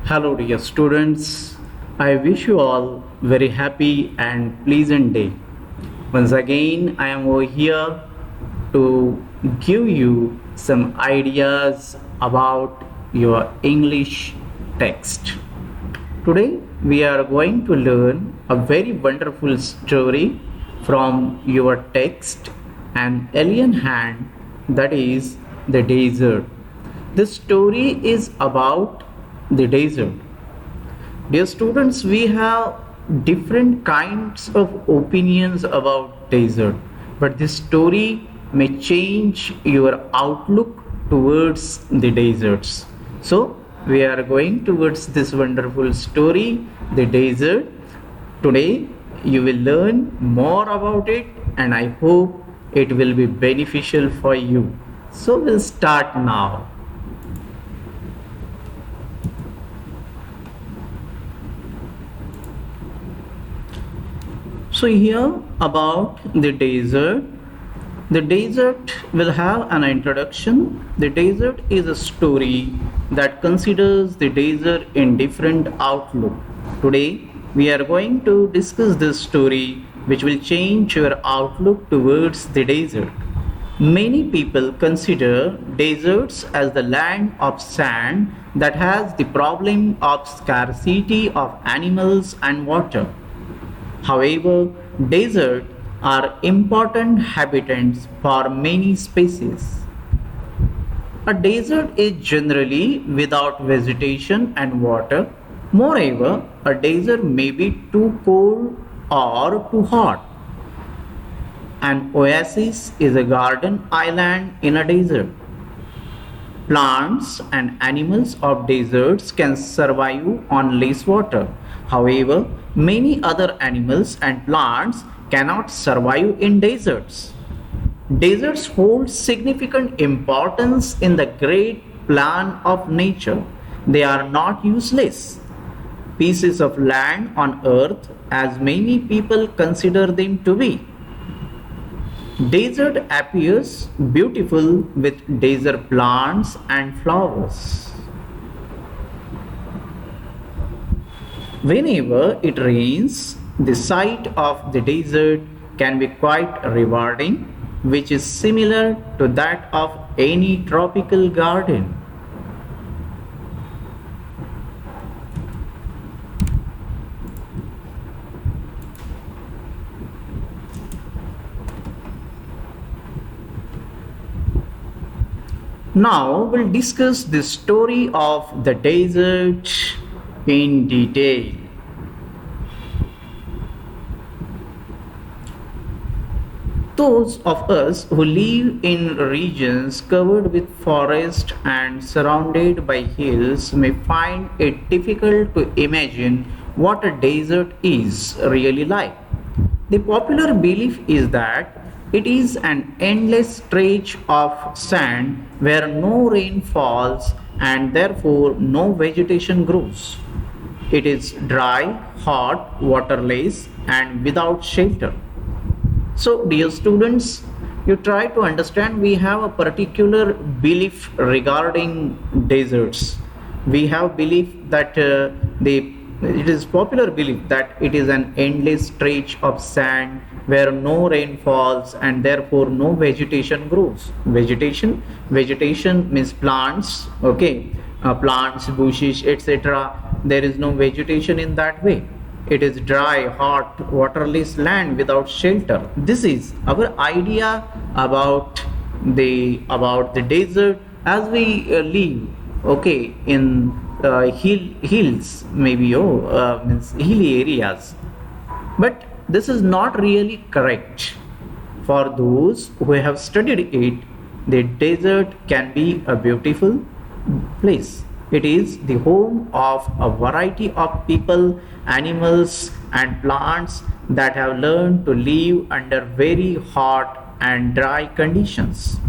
Hello, dear students. I wish you all very happy and pleasant day. Once again, I am over here to give you some ideas about your English text. Today, we are going to learn a very wonderful story from your text, An Alien Hand, that is the desert. This story is about the desert. Dear students, we have different kinds of opinions about desert, but this story may change your outlook towards the deserts. So, we are going towards this wonderful story, the desert. Today, you will learn more about it, and I hope it will be beneficial for you. So, we'll start now. So here about the desert. The desert will have an introduction. The desert is a story that considers the desert in different outlook. Today we are going to discuss this story which will change your outlook towards the desert. Many people consider deserts as the land of sand that has the problem of scarcity of animals and water. However, deserts are important habitats for many species. A desert is generally without vegetation and water. Moreover, a desert may be too cold or too hot. An oasis is a garden island in a desert. Plants and animals of deserts can survive on less water. However, many other animals and plants cannot survive in deserts. Deserts hold significant importance in the great plan of nature. They are not useless pieces of land on earth as many people consider them to be. Desert appears beautiful with desert plants and flowers. Whenever it rains, the sight of the desert can be quite rewarding, which is similar to that of any tropical garden. Now we'll discuss the story of the desert in detail. Those of us who live in regions covered with forest and surrounded by hills may find it difficult to imagine what a desert is really like. The popular belief is that it is an endless stretch of sand where no rain falls and therefore no vegetation grows. It is dry, hot, waterless, and without shelter. So, dear students, you try to understand we have a particular belief regarding deserts. We have belief that the it is popular belief that it is an endless stretch of sand where no rain falls and therefore no vegetation grows. Vegetation means plants, okay, plants, bushes, etc. There is no vegetation in that way. It is dry, hot, waterless land without shelter. This is our idea about the desert as we live, okay, in hills, maybe means hilly areas. But this is not really correct. For those who have studied it, the desert can be a beautiful place. It is the home of a variety of people, animals, and plants that have learned to live under very hot and dry conditions.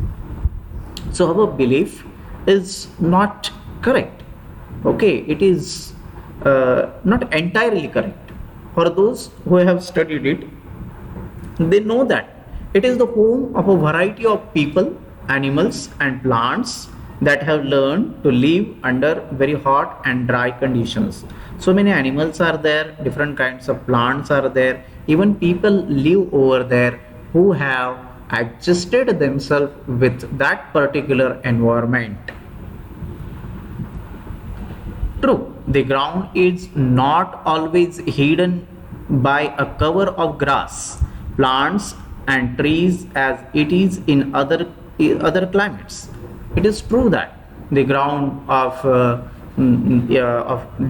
So, our belief is not correct. Okay, it is not entirely correct. For those who have studied it, they know that it is the home of a variety of people, animals, and plants that have learned to live under very hot and dry conditions. So many animals are there, different kinds of plants are there, even people live over there who have adjusted themselves with that particular environment. True, the ground is not always hidden by a cover of grass, plants, and trees as it is in other climates. It is true that the ground of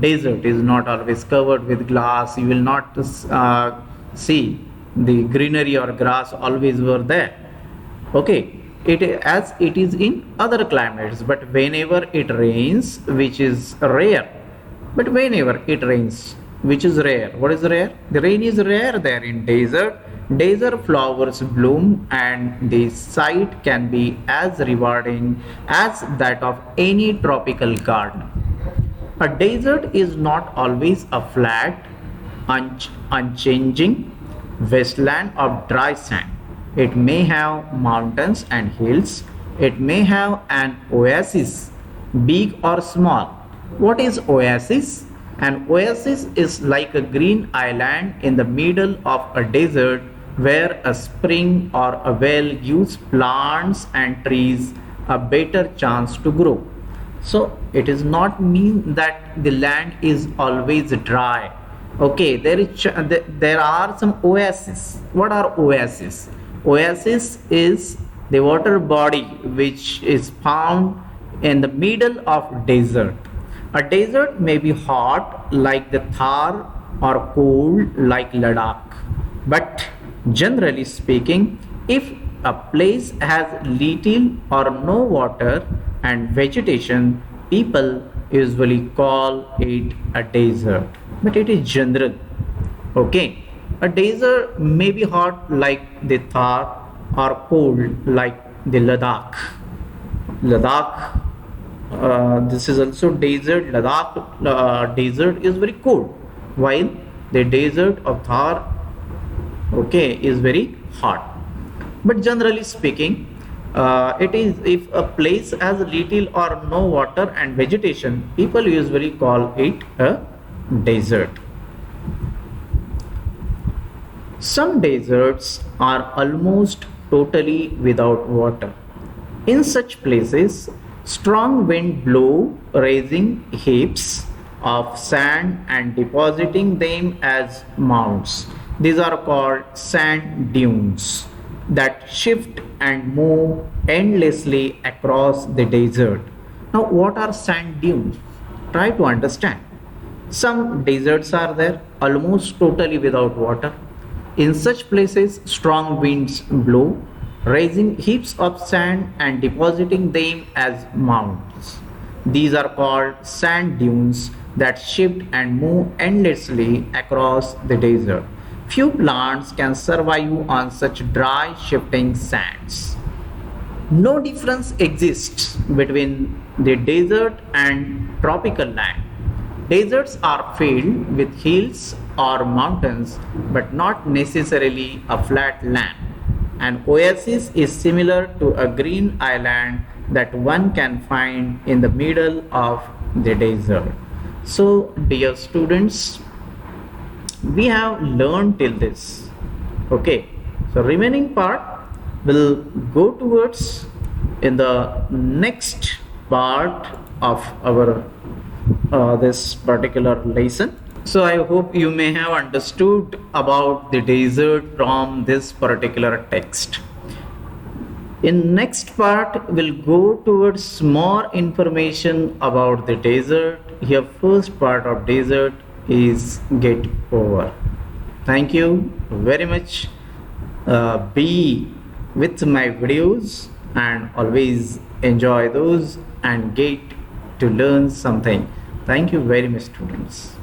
desert is not always covered with glass. You will not see the greenery or grass always were there. Okay, it as it is in other climates, but whenever it rains, which is rare, but whenever it rains, which is rare, what is rare? The rain is rare there in desert. Desert flowers bloom and the sight can be as rewarding as that of any tropical garden. A desert is not always a flat, unchanging wasteland of dry sand. It may have mountains and hills. It may have an oasis, big or small. What is oasis? An oasis is like a green island in the middle of a desert where a spring or a well gives plants and trees a better chance to grow. So it is not mean that the land is always dry. Okay, there are some oases. What are oases? Oasis is the water body which is found in the middle of desert. A desert may be hot like the Thar or cold like Ladakh. But generally speaking, if a place has little or no water and vegetation, people usually call it a desert. But it is general. Okay. A desert may be hot like the Thar or cold like the Ladakh. Ladakh, this is also desert. Ladakh desert is very cold, while the desert of Thar, okay, is very hot. But generally speaking, it is if a place has little or no water and vegetation, people usually call it a desert. Some deserts are almost totally without water. In such places, strong wind blow, raising heaps of sand and depositing them as mounds. These are called sand dunes that shift and move endlessly across the desert. Now, what are sand dunes? Try to understand. Some deserts are there almost totally without water. In such places, strong winds blow, raising heaps of sand and depositing them as mounds. These are called sand dunes that shift and move endlessly across the desert. Few plants can survive on such dry, shifting sands. No difference exists between the desert and tropical land. Deserts are filled with hills or mountains, but not necessarily a flat land. An oasis is similar to a green island that one can find in the middle of the desert. So, dear students, we have learned till this. Okay, so remaining part will go towards in the next part of our this particular lesson. So I hope you may have understood about the desert from this particular text. In next part, we'll go towards more information about the desert. Here, first part of desert is get over. Thank you very much. Be with my videos and always enjoy those and get to learn something. Thank you very much, students.